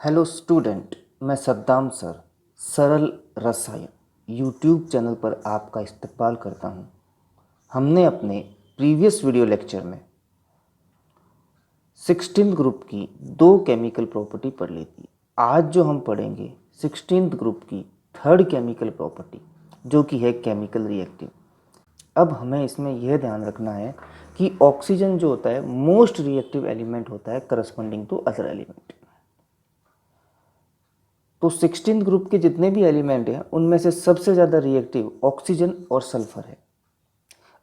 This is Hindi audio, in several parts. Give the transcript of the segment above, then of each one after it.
हेलो स्टूडेंट, मैं सद्दाम सर सरल रसायन यूट्यूब चैनल पर आपका इस्तकबाल करता हूं। हमने अपने प्रीवियस वीडियो लेक्चर में 16th ग्रुप की दो केमिकल प्रॉपर्टी पढ़ ली थी। आज जो हम पढ़ेंगे 16th ग्रुप की थर्ड केमिकल प्रॉपर्टी, जो कि है केमिकल रिएक्टिव। अब हमें इसमें यह ध्यान रखना है कि ऑक्सीजन जो होता है मोस्ट रिएक्टिव एलिमेंट होता है करस्पॉन्डिंग टू अदर एलिमेंट। तो 16th ग्रुप के जितने भी एलिमेंट हैं उनमें से सबसे ज़्यादा रिएक्टिव ऑक्सीजन और सल्फर है।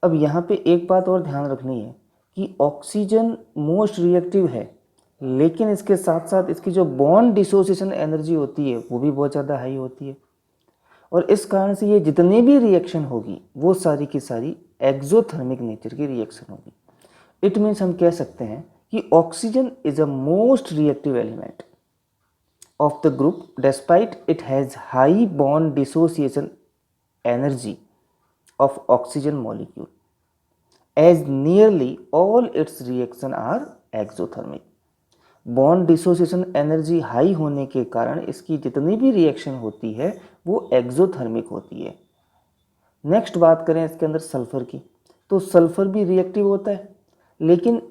अब यहाँ पे एक बात और ध्यान रखनी है कि ऑक्सीजन मोस्ट रिएक्टिव है, लेकिन इसके साथ साथ इसकी जो बॉन्ड डिसोसिएशन एनर्जी होती है वो भी बहुत ज़्यादा हाई होती है, और इस कारण से ये जितनी भी रिएक्शन होगी वो सारी की सारी एक्सोथर्मिक नेचर की रिएक्शन होगी। इट मीन्स हम कह सकते हैं कि oxygen is a most reactive element of the group despite it has high bond dissociation energy of oxygen molecule, as nearly all its reaction are exothermic. Bond dissociation energy high होने के कारण इसकी जितनी भी रिएक्शन होती है वो एक्सोथर्मिक होती है। नेक्स्ट बात करें इसके अंदर सल्फर की, तो सल्फर भी रिएक्टिव होता है, लेकिन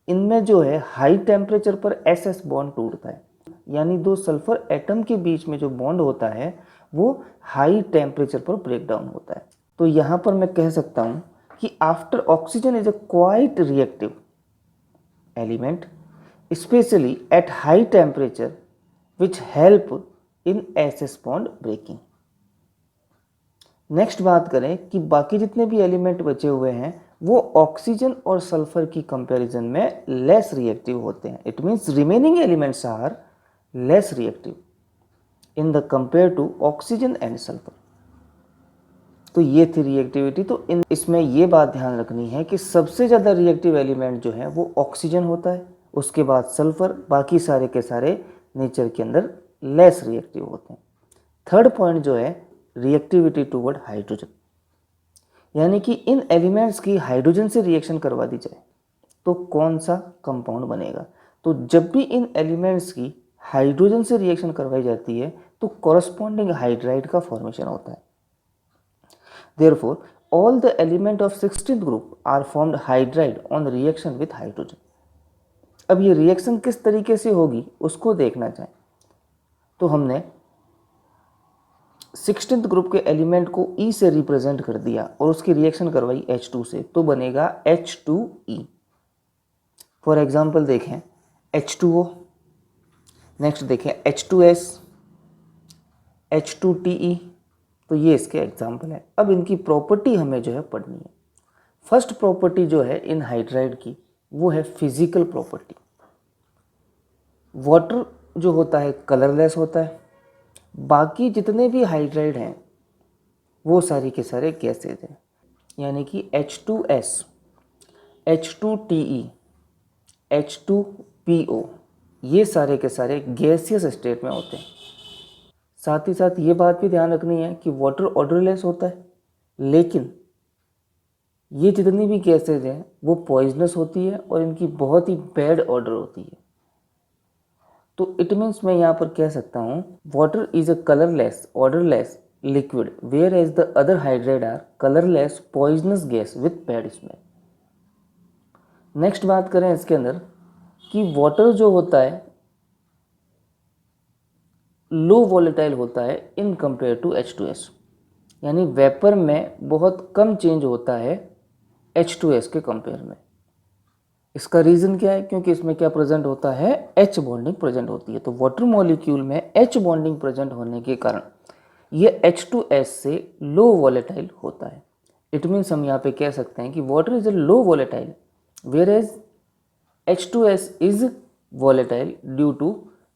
इनमें जो है हाई टेम्परेचर पर एस बॉन्ड टूटता है, यानी दो सल्फर एटम के बीच में जो बॉन्ड होता है वो हाई टेम्परेचर पर ब्रेक डाउन होता है। तो यहाँ पर मैं कह सकता हूँ कि after oxygen is a quite reactive element specially at high temperature which help in as bond breaking. Next बात करें कि बाकी जितने भी एलिमेंट बचे हुए हैं वो ऑक्सीजन और सल्फर की कंपैरिजन में लेस रिएक्टिव होते हैं। It means remaining elements are less reactive in the compare to oxygen and sulfur। तो ये थी रिएक्टिविटी। तो इसमें ये बात ध्यान रखनी है कि सबसे ज़्यादा रिएक्टिव एलिमेंट जो है वो ऑक्सीजन होता है, उसके बाद सल्फर, बाकी सारे के सारे नेचर के अंदर लेस रिएक्टिव होते हैं। थर्ड पॉइंट जो है रिएक्टिविटी टूवर्ड हाइड्रोजन, यानी कि इन एलिमेंट्स की हाइड्रोजन से रिएक्शन करवा दी जाए तो कौन सा कंपाउंड बनेगा। तो जब भी इन एलिमेंट्स की हाइड्रोजन से रिएक्शन करवाई जाती है तो कॉरस्पॉन्डिंग हाइड्राइड का फॉर्मेशन होता है। Therefore all the element of 16th group are formed hydride on reaction with hydrogen. अब ये रिएक्शन किस तरीके से होगी उसको देखना चाहें तो हमने 16th ग्रुप के एलिमेंट को E से रिप्रेजेंट कर दिया और उसकी रिएक्शन करवाई H2 से, तो बनेगा H2E। फॉर एग्जाम्पल देखें H2O, नेक्स्ट देखें H2S, H2TE, तो ये इसके एग्जाम्पल है। अब इनकी प्रॉपर्टी हमें जो है पढ़नी है। फर्स्ट प्रॉपर्टी जो है इन हाइड्राइड की वो है फिजिकल प्रॉपर्टी। वाटर जो होता है कलरलेस होता है, बाकी जितने भी हाइड्राइड हैं वो सारी के सारे गैसेज हैं, यानी कि H2S, H2TE, H2PO ये सारे के सारे गैसियस स्टेट में होते हैं। साथ ही साथ ये बात भी ध्यान रखनी है कि वाटर ऑर्डरलेस होता है, लेकिन ये जितनी भी गैसेज हैं वो पॉइजनस होती है और इनकी बहुत ही बैड ऑर्डर होती है। तो इट मीन्स मैं यहाँ पर कह सकता हूँ water is a colourless odourless liquid whereas the other hydride are colourless poisonous gas with bad smell. Next बात करें इसके अंदर कि वाटर जो होता है लो वॉलेटाइल होता है इन कंपेयर टू H2S, यानी वेपर में बहुत कम चेंज होता है H2S के कंपेयर में। इसका रीज़न क्या है? क्योंकि इसमें क्या प्रेजेंट होता है, H बॉन्डिंग प्रेजेंट होती है। तो वाटर मॉलिक्यूल में H बॉन्डिंग प्रेजेंट होने के कारण ये H2S से लो वॉलेटाइल होता है। इट मीन्स हम यहाँ पे कह सकते हैं कि water is a low volatile whereas H2S is volatile due to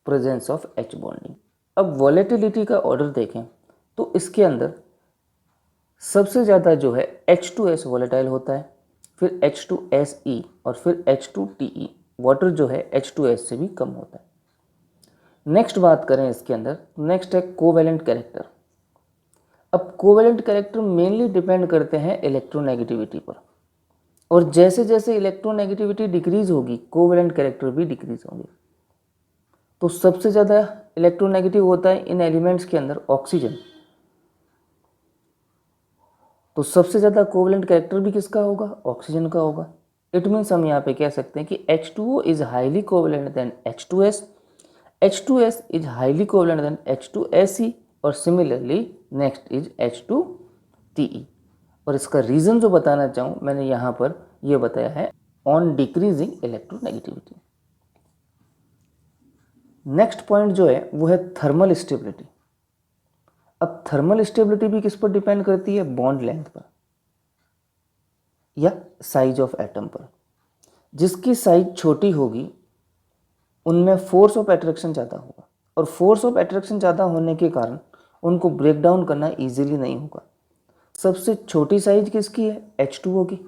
presence of H bonding. अब वॉलेटिलिटी का ऑर्डर देखें तो इसके अंदर सबसे ज़्यादा जो है H2S वॉलेटाइल होता है, फिर H2SE और फिर H2TE। वाटर जो है H2S से भी कम होता है। नेक्स्ट बात करें इसके अंदर, नेक्स्ट है कोवेलेंट कैरेक्टर। अब कोवेलेंट कैरेक्टर मेनली डिपेंड करते हैं इलेक्ट्रोनेगेटिविटी पर, और जैसे जैसे इलेक्ट्रोनेगेटिविटी डिक्रीज होगी कोवेलेंट कैरेक्टर भी डिक्रीज होंगे। तो सबसे ज़्यादा इलेक्ट्रोनेगेटिव होता है इन एलिमेंट्स के अंदर ऑक्सीजन। तो सबसे ज़्यादा कोवलेंट कैरेक्टर भी किसका होगा? ऑक्सीजन का होगा। इट मीन्स हम यहाँ पे कह सकते हैं कि H2O is highly covalent than H2S, H2S is highly covalent than H2SE और सिमिलरली नेक्स्ट इज H2TE। और इसका रीज़न जो बताना चाहूँ मैंने यहाँ पर ये बताया है on decreasing electronegativity. Next point जो है वो है थर्मल स्टेबिलिटी। अब थर्मल स्टेबिलिटी भी किस पर डिपेंड करती है? बॉन्ड लेंथ पर या साइज ऑफ एटम पर। जिसकी साइज छोटी होगी उनमें फोर्स ऑफ अट्रैक्शन ज़्यादा होगा और फोर्स ऑफ अट्रैक्शन ज़्यादा होने के कारण उनको ब्रेक डाउन करना इजीली नहीं होगा। सबसे छोटी साइज किसकी है? H2O की।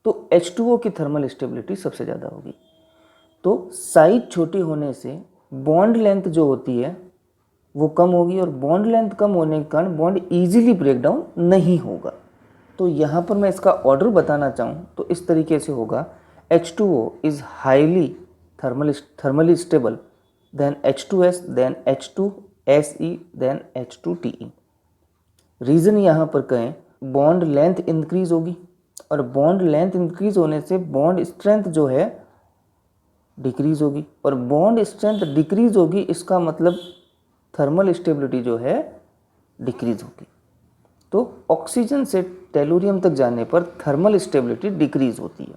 तो H2O की थर्मल स्टेबिलिटी सबसे ज़्यादा होगी। तो साइज छोटी होने से बॉन्ड लेंथ जो होती है वो कम होगी और बॉन्ड लेंथ कम होने के कारण बॉन्ड इजीली ब्रेक डाउन नहीं होगा। तो यहाँ पर मैं इसका ऑर्डर बताना चाहूँ तो इस तरीके से होगा H2O is highly thermally stable than H2S than H2SE than H2TE। Reason यहाँ पर कहें बॉन्ड लेंथ इंक्रीज होगी और बॉन्ड लेंथ इंक्रीज होने से बॉन्ड स्ट्रेंथ जो है डिक्रीज होगी और बॉन्ड स्ट्रेंथ डिक्रीज होगी इसका मतलब थर्मल स्टेबिलिटी जो है डिक्रीज होगी। तो ऑक्सीजन से टेलुरियम तक जाने पर थर्मल स्टेबिलिटी डिक्रीज होती है।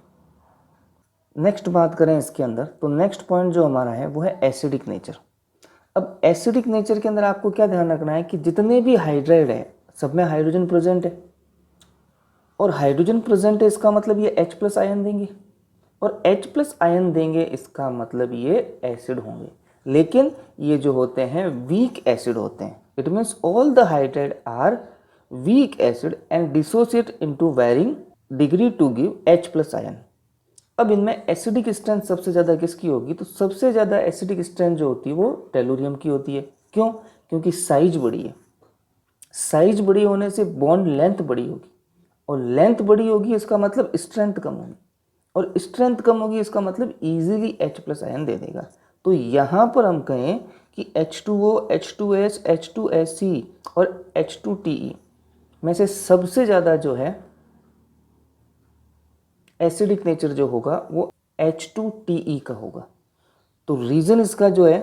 नेक्स्ट बात करें इसके अंदर तो नेक्स्ट पॉइंट जो हमारा है वो है एसिडिक नेचर। अब एसिडिक नेचर के अंदर आपको क्या ध्यान रखना है कि जितने भी हाइड्राइड है सब में हाइड्रोजन प्रेजेंट है और हाइड्रोजन प्रेजेंट है इसका मतलब ये H+ आयन देंगे और H+ आयन देंगे इसका मतलब ये एसिड होंगे। लेकिन ये जो होते हैं वीक एसिड होते हैं। It means all the hydride are weak acid and dissociate into varying degree to give H+ ion. अब इनमें एसिडिक स्ट्रेंथ सबसे ज़्यादा किसकी होगी? तो सबसे ज़्यादा एसिडिक स्ट्रेंथ जो होती है वो टेलुरियम की होती है। क्यों? क्योंकि साइज बड़ी है। साइज बड़ी होने से बॉन्ड लेंथ बड़ी होगी और लेंथ बड़ी होगी इसका मतलब स्ट्रेंथ कम होगी और स्ट्रेंथ कम होगी इसका मतलब इजीली H+ आयन दे देगा। तो यहाँ पर हम कहें कि H2O, H2S, H2SE और H2TE में से सबसे ज़्यादा जो है एसिडिक नेचर जो होगा वो H2TE का होगा। तो रीज़न इसका जो है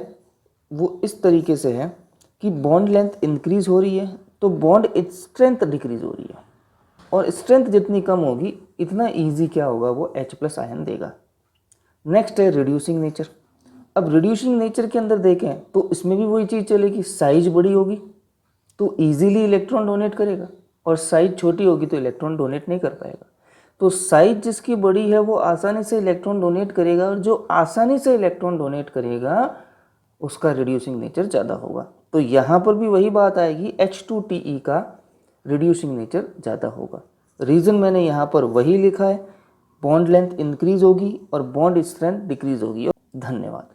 वो इस तरीके से है कि बॉन्ड लेंथ इंक्रीज हो रही है तो बॉन्ड स्ट्रेंथ डिक्रीज हो रही है और स्ट्रेंथ जितनी कम होगी इतना इजी क्या होगा वो H+ आयन देगा। नेक्स्ट है रिड्यूसिंग नेचर। अब रिड्यूसिंग नेचर के अंदर देखें तो इसमें भी वही चीज़ चलेगी, साइज बड़ी होगी तो इजीली इलेक्ट्रॉन डोनेट करेगा और साइज छोटी होगी तो इलेक्ट्रॉन डोनेट नहीं कर पाएगा। तो साइज जिसकी बड़ी है वो आसानी से इलेक्ट्रॉन डोनेट करेगा और जो आसानी से इलेक्ट्रॉन डोनेट करेगा उसका रिड्यूसिंग नेचर ज़्यादा होगा। तो यहाँ पर भी वही बात आएगी, H2TE का रिड्यूसिंग नेचर ज़्यादा होगा। रीज़न मैंने यहाँ पर वही लिखा है, बॉन्ड लेंथ इंक्रीज होगी और बॉन्ड स्ट्रेंथ डिक्रीज होगी। धन्यवाद।